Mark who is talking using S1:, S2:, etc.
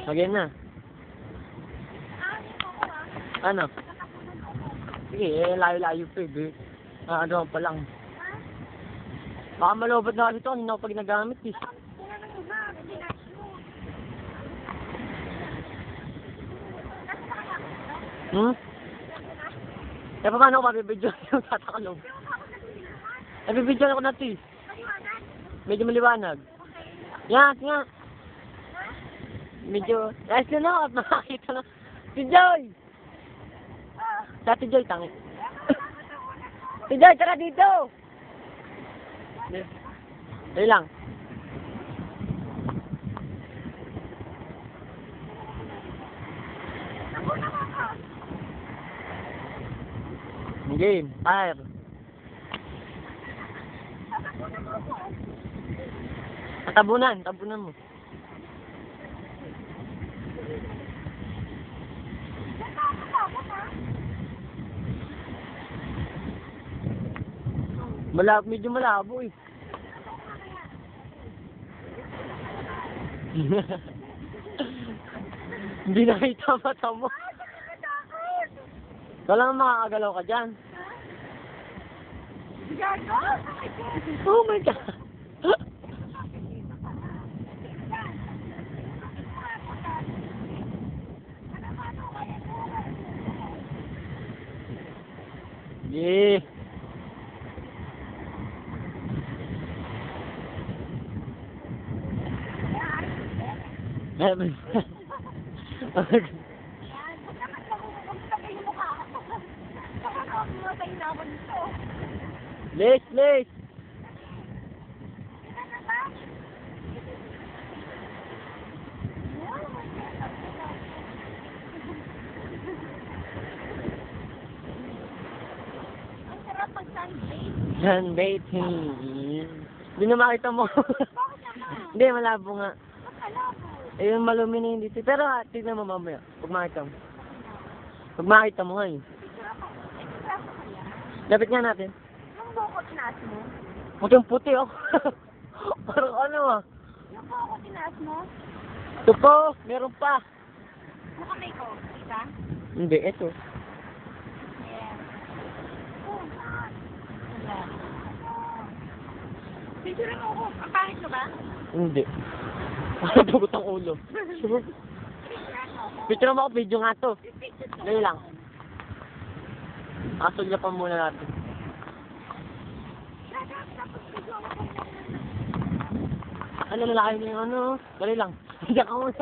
S1: Lagyan na. Ano? Sige, layo-layo pa eh. Ano pa lang. Baka malobot na kasi ito, hindi na ako pag nagamit eh. Eh, paano ako mabibidyo yung tatakalob? Nabibidyo ako na ito eh. Medyo maliwanag. Yan, nga. Medyo, ayos na ako at makakita na. Si Joy! Sa si Joy, tangi. Si Joy, tara dito! Dali lang. Game, fire. Tabunan mo. Medyo malabo eh. Hindi nakita mata mo. Wala nga makakagalaw ka dyan. Oh my God. Yeah. Please. Sunbathing. Hindi na makita mo. Hindi, malabo nga. Eh, yung malumi na hindi. Pero tignan mo mamaya. Pag makita mo nga eh. Lapit nga natin.
S2: Yung buko tinaas mo?
S1: Puting-puti oh. Parang ano ah.
S2: Yung buko tinaas mo?
S1: Ito po, meron pa.
S2: Yung kamay ko, kita?
S1: Hindi, ito.
S2: Yeah. Picture mo ako. Ang pangit ko ba?
S1: Hindi. Parang dugot ang ulo. Picture mo ako, video nga to. Dali lang. Kasulyapan muna natin. Ano lalaki na yung ano? Dali lang. Diyan ka muna.